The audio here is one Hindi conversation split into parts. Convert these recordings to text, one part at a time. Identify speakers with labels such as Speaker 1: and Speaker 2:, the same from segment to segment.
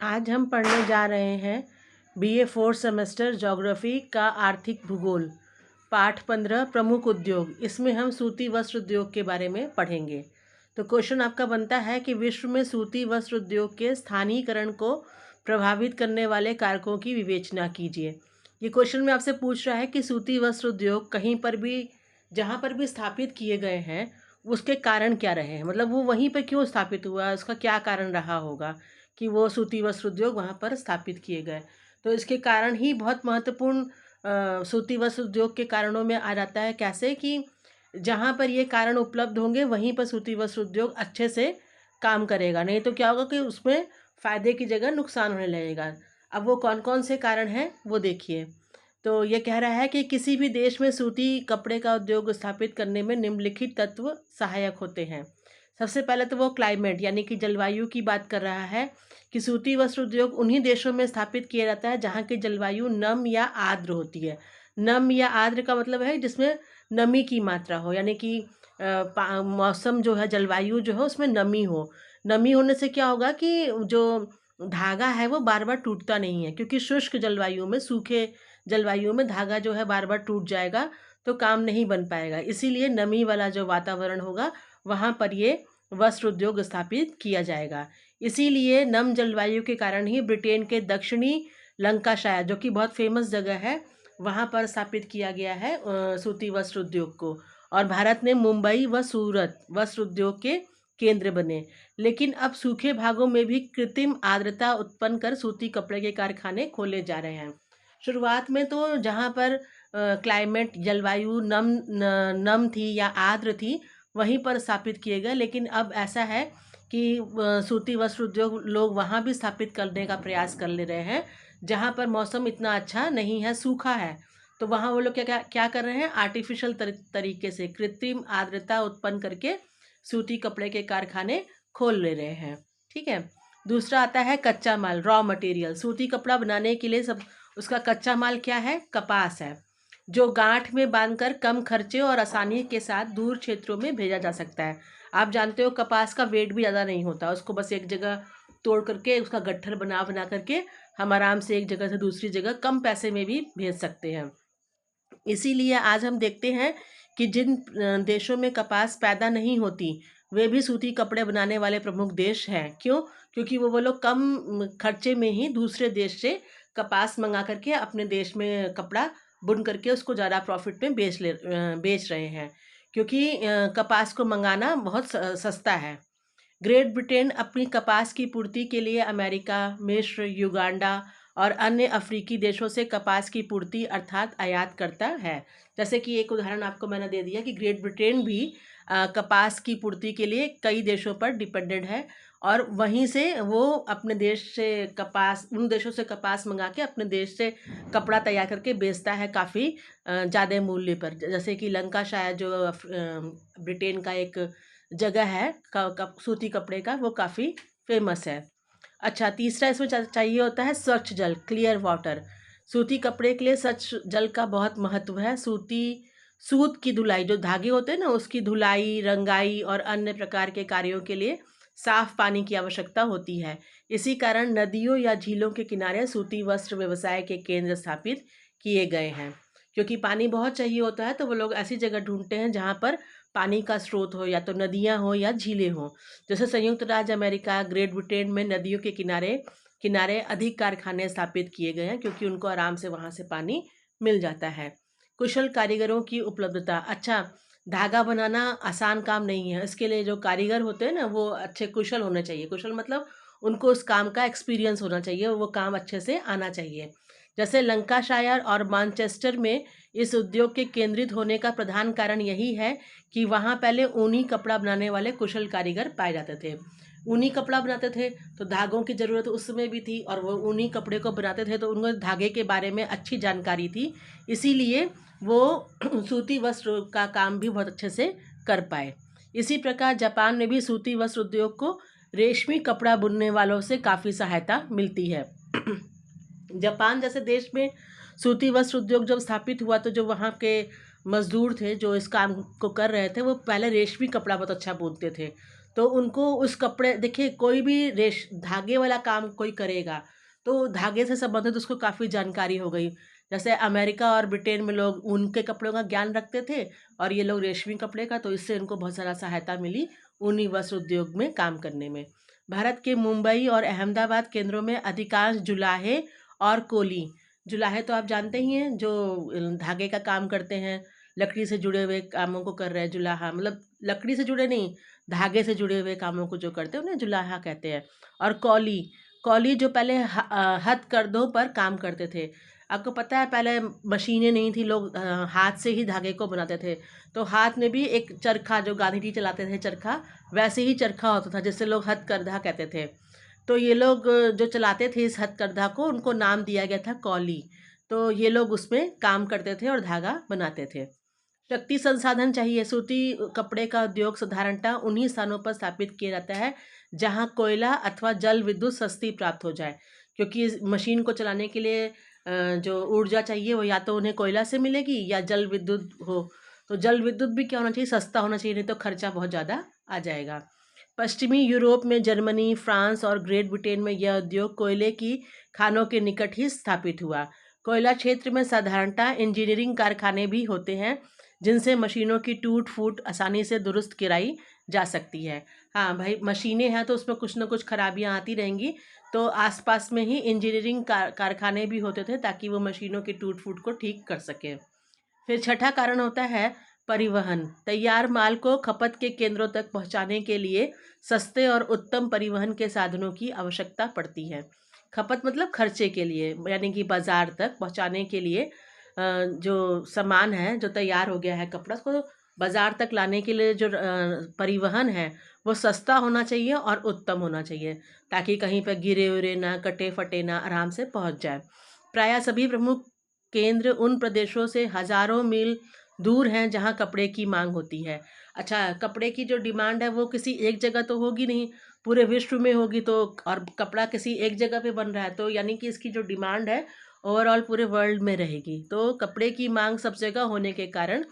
Speaker 1: आज हम पढ़ने जा रहे हैं बीए फोर्थ सेमेस्टर ज्योग्राफी का आर्थिक भूगोल पाठ 15 प्रमुख उद्योग। इसमें हम सूती वस्त्र उद्योग के बारे में पढ़ेंगे। तो क्वेश्चन आपका बनता है कि विश्व में सूती वस्त्र उद्योग के स्थानीयकरण को प्रभावित करने वाले कारकों की विवेचना कीजिए। ये क्वेश्चन में आपसे पूछ रहा है कि सूती वस्त्र उद्योग कहीं पर भी, जहाँ पर भी स्थापित किए गए हैं, उसके कारण क्या रहे हैं, मतलब वो वहीं पर क्यों स्थापित हुआ, उसका क्या कारण रहा होगा कि वो सूती वस्त्र उद्योग वहाँ पर स्थापित किए गए। तो इसके कारण ही बहुत महत्वपूर्ण सूती वस्त्र उद्योग के कारणों में आ जाता है। कैसे कि जहाँ पर ये कारण उपलब्ध होंगे वहीं पर सूती वस्त्र उद्योग अच्छे से काम करेगा, नहीं तो क्या होगा कि उसमें फ़ायदे की जगह नुकसान होने लगेगा। अब वो कौन कौन से कारण हैं वो देखिए। तो ये कह रहा है कि किसी भी देश में सूती कपड़े का उद्योग स्थापित करने में निम्नलिखित तत्व सहायक होते हैं। सबसे पहले तो वो क्लाइमेट यानी कि जलवायु की बात कर रहा है कि सूती वस्त्र उद्योग उन्हीं देशों में स्थापित किया जाता है जहाँ की जलवायु नम या आर्द्र होती है। नम या आर्द्र का मतलब है जिसमें नमी की मात्रा हो, यानी कि मौसम जो है, जलवायु जो है उसमें नमी हो। नमी होने से क्या होगा कि जो धागा है वो बार बार टूटता नहीं है, क्योंकि शुष्क जलवायु में, सूखे जलवायु में धागा जो है बार बार टूट जाएगा तो काम नहीं बन पाएगा। इसीलिए नमी वाला जो वातावरण होगा वहाँ पर ये वस्त्र उद्योग स्थापित किया जाएगा। इसीलिए नम जलवायु के कारण ही ब्रिटेन के दक्षिणी लंकाशायर, जो कि बहुत फेमस जगह है, वहाँ पर स्थापित किया गया है सूती वस्त्र उद्योग को। और भारत ने मुंबई व सूरत वस्त्र उद्योग के केंद्र बने। लेकिन अब सूखे भागों में भी कृत्रिम आर्द्रता उत्पन्न कर सूती कपड़े के कारखाने खोले जा रहे हैं। शुरुआत में तो जहाँ पर क्लाइमेट जलवायु नम थी या आर्द्र थी वहीं पर स्थापित किए गए, लेकिन अब ऐसा है कि सूती वस्त्र उद्योग लोग वहाँ भी स्थापित करने का प्रयास कर ले रहे हैं जहाँ पर मौसम इतना अच्छा नहीं है, सूखा है। तो वहाँ वो लोग क्या क्या क्या कर रहे हैं, आर्टिफिशियल तरीके से कृत्रिम आर्द्रता उत्पन्न करके सूती कपड़े के कारखाने खोल ले रहे हैं। ठीक है। दूसरा आता है कच्चा माल, रॉ मटेरियल। सूती कपड़ा बनाने के लिए सब उसका कच्चा माल क्या है, कपास है, जो गांठ में बांधकर कम खर्चे और आसानी के साथ दूर क्षेत्रों में भेजा जा सकता है। आप जानते हो कपास का वेट भी ज़्यादा नहीं होता, उसको बस एक जगह तोड़ करके उसका गट्ठर बना बना करके हम आराम से एक जगह से दूसरी जगह कम पैसे में भी भेज सकते हैं। इसीलिए आज हम देखते हैं कि जिन देशों में कपास पैदा नहीं होती वे भी सूती कपड़े बनाने वाले प्रमुख देश हैं। क्यों? क्योंकि वो लोग कम खर्चे में ही दूसरे देश से कपास मंगा करके अपने देश में कपड़ा बुन करके उसको ज़्यादा प्रॉफिट में बेच रहे हैं, क्योंकि कपास को मंगाना बहुत सस्ता है। ग्रेट ब्रिटेन अपनी कपास की पूर्ति के लिए अमेरिका, मिस्र, युगांडा और अन्य अफ्रीकी देशों से कपास की पूर्ति अर्थात आयात करता है। जैसे कि एक उदाहरण आपको मैंने दे दिया कि ग्रेट ब्रिटेन भी कपास की पूर्ति के लिए कई देशों पर डिपेंडेंट है, और वहीं से वो अपने देश से कपास, उन देशों से कपास मंगा के अपने देश से कपड़ा तैयार करके बेचता है काफ़ी ज़्यादा मूल्य पर। जैसे कि लंकाशायर जो ब्रिटेन का एक जगह है सूती कपड़े का, वो काफ़ी फेमस है। अच्छा, तीसरा इसमें चाहिए होता है स्वच्छ जल, क्लियर वाटर। सूती कपड़े के लिए स्वच्छ जल का बहुत महत्व है। सूत की धुलाई, जो धागे होते हैं ना, उसकी धुलाई, रंगाई और अन्य प्रकार के कार्यों के लिए साफ पानी की आवश्यकता होती है। इसी कारण नदियों या झीलों के किनारे सूती वस्त्र व्यवसाय के केंद्र स्थापित किए गए हैं। क्योंकि पानी बहुत चाहिए होता है तो वो लोग ऐसी जगह ढूंढते हैं जहाँ पर पानी का स्रोत हो, या तो नदियाँ हो या झीलें हों। जैसे संयुक्त राज्य अमेरिका, ग्रेट ब्रिटेन में नदियों के किनारे किनारे अधिक कारखाने स्थापित किए गए हैं, क्योंकि उनको आराम से वहाँ से पानी मिल जाता है। कुशल कारीगरों की उपलब्धता। अच्छा, धागा बनाना आसान काम नहीं है, इसके लिए जो कारीगर होते हैं ना वो अच्छे कुशल होने चाहिए। कुशल मतलब उनको उस काम का एक्सपीरियंस होना चाहिए, वो काम अच्छे से आना चाहिए। जैसे लंकाशायर और मैनचेस्टर में इस उद्योग के केंद्रित होने का प्रधान कारण यही है कि वहाँ पहले ऊनी कपड़ा बनाने वाले कुशल कारीगर पाए जाते थे। ऊनी कपड़ा बनाते थे तो धागों की ज़रूरत उस समय भी थी, और वो ऊनी कपड़े को बनाते थे तो उनको धागे के बारे में अच्छी जानकारी थी, इसीलिए वो सूती वस्त्र का काम भी बहुत अच्छे से कर पाए। इसी प्रकार जापान में भी सूती वस्त्र उद्योग को रेशमी कपड़ा बुनने वालों से काफ़ी सहायता मिलती है। जापान जैसे देश में सूती वस्त्र उद्योग जब स्थापित हुआ तो जो वहाँ के मजदूर थे जो इस काम को कर रहे थे वो पहले रेशमी कपड़ा बहुत अच्छा बुनते थे। तो उनको उस कपड़े, देखिए कोई भी धागे वाला काम कोई करेगा तो धागे से संबंधित उसको काफ़ी जानकारी हो गई। जैसे अमेरिका और ब्रिटेन में लोग उनके कपड़ों का ज्ञान रखते थे और ये लोग रेशमी कपड़े का, तो इससे उनको बहुत सारा सहायता मिली ऊनी वस्त्र उद्योग में काम करने में। भारत के मुंबई और अहमदाबाद केंद्रों में अधिकांश जुलाहे और कोली, जुलाहे तो आप जानते ही हैं, जो धागे का काम करते हैं, लकड़ी से जुड़े हुए कामों को कर रहे हैं जुलाहा, मतलब लकड़ी से जुड़े नहीं, धागे से जुड़े हुए कामों को जो करते हैं उन्हें जुलाहा कहते हैं। और कौली, कौली जो पहले हथकरघों पर काम करते थे। आपको पता है पहले मशीनें नहीं थी, लोग हाथ से ही धागे को बनाते थे। तो हाथ में भी एक चरखा, जो गांधी जी चलाते थे चरखा, वैसे ही चरखा होता था जिससे लोग हथकरघा कहते थे। तो ये लोग जो चलाते थे इस हथकरघा को, उनको नाम दिया गया था कौली। तो ये लोग उसमें काम करते थे और धागा बनाते थे। शक्ति संसाधन चाहिए। सूती कपड़े का उद्योग साधारणतः उन्हीं स्थानों पर स्थापित किया जाता है जहां कोयला अथवा जल विद्युत सस्ती प्राप्त हो जाए, क्योंकि इस मशीन को चलाने के लिए जो ऊर्जा चाहिए वो या तो उन्हें कोयला से मिलेगी या जल विद्युत हो। तो जल विद्युत भी क्या होना चाहिए, सस्ता होना चाहिए, नहीं तो खर्चा बहुत ज़्यादा आ जाएगा। पश्चिमी यूरोप में जर्मनी, फ्रांस और ग्रेट ब्रिटेन में यह उद्योग कोयले की खानों के निकट ही स्थापित हुआ। कोयला क्षेत्र में साधारणतः इंजीनियरिंग कारखाने भी होते हैं जिनसे मशीनों की टूट फूट आसानी से दुरुस्त कराई जा सकती है। हाँ भाई, मशीनें हैं तो उसमें कुछ ना कुछ खराबियाँ आती रहेंगी, तो आसपास में ही इंजीनियरिंग कारखाने भी होते थे ताकि वो मशीनों की टूट फूट को ठीक कर सकें। फिर छठा कारण होता है परिवहन। तैयार माल को खपत के केंद्रों तक पहुंचाने के लिए सस्ते और उत्तम परिवहन के साधनों की आवश्यकता पड़ती है। खपत मतलब खर्चे के लिए, यानी कि बाजार तक पहुंचाने के लिए जो सामान है, जो तैयार हो गया है कपड़ा, उसको बाजार तक लाने के लिए जो परिवहन है वो सस्ता होना चाहिए और उत्तम होना चाहिए, ताकि कहीं पर गिरे उरे ना, कटे फटे ना, आराम से पहुंच जाए। प्रायः सभी प्रमुख केंद्र उन प्रदेशों से हजारों मील दूर हैं जहां कपड़े की मांग होती है। अच्छा, कपड़े की जो डिमांड है वो किसी एक जगह तो होगी नहीं, पूरे विश्व में होगी। तो और कपड़ा किसी एक जगह पे बन रहा है, तो यानी कि इसकी जो डिमांड है ओवरऑल पूरे वर्ल्ड में रहेगी। तो कपड़े की मांग सब जगह होने के कारण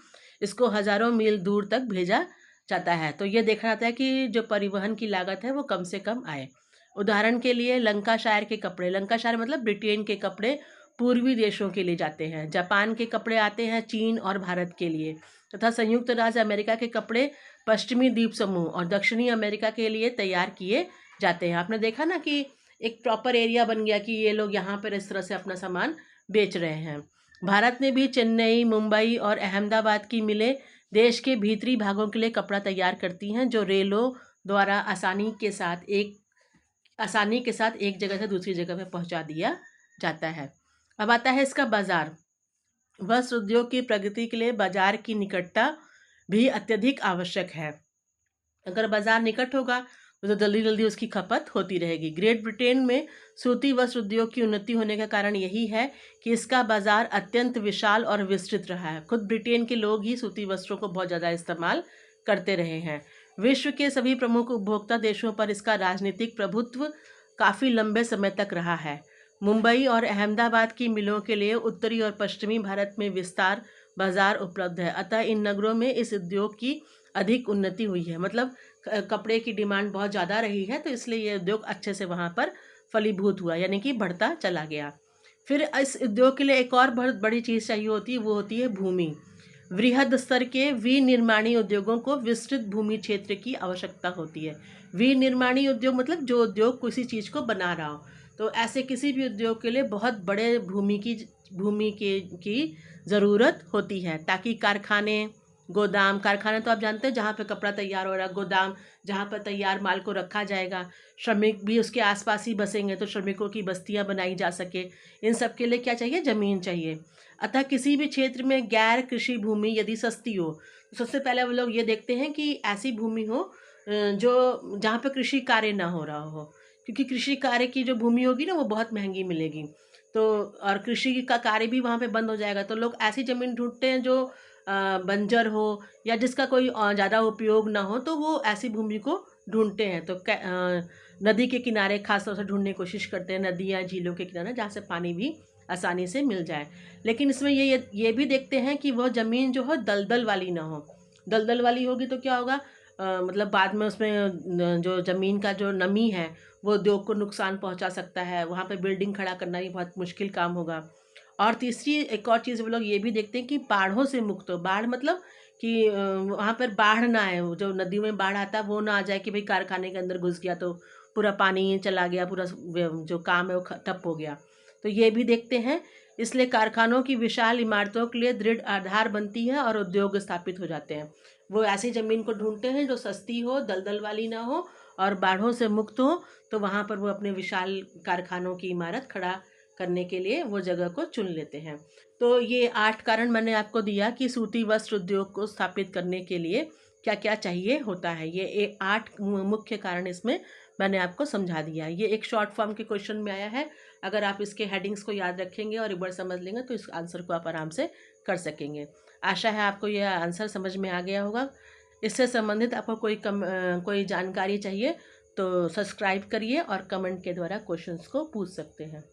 Speaker 1: इसको हजारों मील दूर तक भेजा जाता है। तो ये देखा जाता है कि जो परिवहन की लागत है वो कम से कम आए। उदाहरण के लिए लंकाशायर के कपड़े, लंकाशायर मतलब ब्रिटेन के कपड़े पूर्वी देशों के लिए जाते हैं। जापान के कपड़े आते हैं चीन और भारत के लिए, तथा संयुक्त राज्य अमेरिका के कपड़े पश्चिमी द्वीप समूह और दक्षिणी अमेरिका के लिए तैयार किए जाते हैं। आपने देखा ना कि एक प्रॉपर एरिया बन गया कि ये लोग यहाँ पर इस तरह से अपना सामान बेच रहे हैं। भारत ने भी चेन्नई, मुंबई और अहमदाबाद की मिलें देश के भीतरी भागों के लिए कपड़ा तैयार करती हैं, जो रेलों द्वारा आसानी के साथ एक जगह से दूसरी जगह पे पहुंचा दिया जाता है। अब आता है इसका बाजार। वस्त्र उद्योग की प्रगति के लिए बाजार की निकटता भी अत्यधिक आवश्यक है। अगर बाजार निकट होगा तो जल्दी जल्दी उसकी खपत होती रहेगी। ग्रेट ब्रिटेन में सूती वस्त्र उद्योग की उन्नति होने का कारण यही है कि इसका बाजार अत्यंत विशाल और विस्तृत रहा है। खुद ब्रिटेन के लोग ही सूती वस्त्रों को बहुत ज़्यादा इस्तेमाल करते रहे हैं। विश्व के सभी प्रमुख उपभोक्ता देशों पर इसका राजनीतिक प्रभुत्व काफ़ी लंबे समय तक रहा है। मुंबई और अहमदाबाद की मिलों के लिए उत्तरी और पश्चिमी भारत में विस्तार बाजार उपलब्ध है, अतः इन नगरों में इस उद्योग की अधिक उन्नति हुई है। मतलब कपड़े की डिमांड बहुत ज़्यादा रही है, तो इसलिए ये उद्योग अच्छे से वहाँ पर फलीभूत हुआ, यानी कि बढ़ता चला गया। फिर इस उद्योग के लिए एक और बहुत बड़ी चीज़ चाहिए होती है, वो होती है भूमि। वृहद स्तर के विनिर्माणी उद्योगों को विस्तृत भूमि क्षेत्र की आवश्यकता होती है। विनिर्माणी उद्योग मतलब जो उद्योग किसी चीज़ को बना रहा हो, तो ऐसे किसी भी उद्योग के लिए बहुत बड़े भूमि की ज़रूरत होती है, ताकि कारखाने, गोदाम, कारखाने तो आप जानते हैं जहाँ पे कपड़ा तैयार हो रहा है, गोदाम जहाँ पर तैयार माल को रखा जाएगा, श्रमिक भी उसके आसपास ही बसेंगे तो श्रमिकों की बस्तियाँ बनाई जा सके, इन सब के लिए क्या चाहिए, ज़मीन चाहिए। अतः किसी भी क्षेत्र में गैर कृषि भूमि यदि सस्ती हो, तो सबसे पहले वो लोग ये देखते हैं कि ऐसी भूमि हो जो जहाँ पे कृषि कार्य ना हो रहा हो, क्योंकि कृषि कार्य की जो भूमि होगी ना वो बहुत महंगी मिलेगी। तो और कृषि का कार्य भी वहाँ पे बंद हो जाएगा, तो लोग ऐसी ज़मीन ढूंढते हैं जो बंजर हो या जिसका कोई ज़्यादा उपयोग ना हो, तो वो ऐसी भूमि को ढूंढते हैं। तो नदी के किनारे खास तौर से ढूंढने की कोशिश करते हैं, नदियाँ झीलों के किनारे जहाँ से पानी भी आसानी से मिल जाए। लेकिन इसमें ये भी देखते हैं कि वह ज़मीन जो हो दलदल वाली ना हो। दलदल वाली होगी तो क्या होगा, मतलब बाद में उसमें जो ज़मीन का जो नमी है वो उद्योग को नुकसान पहुंचा सकता है, वहाँ पे बिल्डिंग खड़ा करना भी बहुत मुश्किल काम होगा। और तीसरी एक और चीज़ वो लोग ये भी देखते हैं कि बाढ़ों से मुक्त हो। बाढ़ मतलब कि वहाँ पर बाढ़ ना आए, वो जो नदी में बाढ़ आता है वो ना आ जाए कि भाई कारखाने के अंदर घुस गया तो पूरा पानी चला गया, पूरा जो काम है वो ठप हो गया। तो ये भी देखते हैं। इसलिए कारखानों की विशाल इमारतों के लिए दृढ़ आधार बनती है और उद्योग स्थापित हो जाते हैं। वो ऐसी ज़मीन को ढूंढते हैं जो सस्ती हो, दलदल वाली ना हो और बाढ़ों से मुक्त हो, तो वहाँ पर वो अपने विशाल कारखानों की इमारत खड़ा करने के लिए वो जगह को चुन लेते हैं। तो ये 8 कारण मैंने आपको दिया कि सूती वस्त्र उद्योग को स्थापित करने के लिए क्या क्या चाहिए होता है। ये 8 मुख्य कारण इसमें मैंने आपको समझा दिया। ये एक शॉर्ट फॉर्म के क्वेश्चन में आया है। अगर आप इसके हेडिंग्स को याद रखेंगे और एक बार समझ लेंगे तो इस आंसर को आप आराम से कर सकेंगे। आशा है आपको यह आंसर समझ में आ गया होगा। इससे संबंधित आपको कोई जानकारी चाहिए तो सब्सक्राइब करिए और कमेंट के द्वारा क्वेश्चंस को पूछ सकते हैं।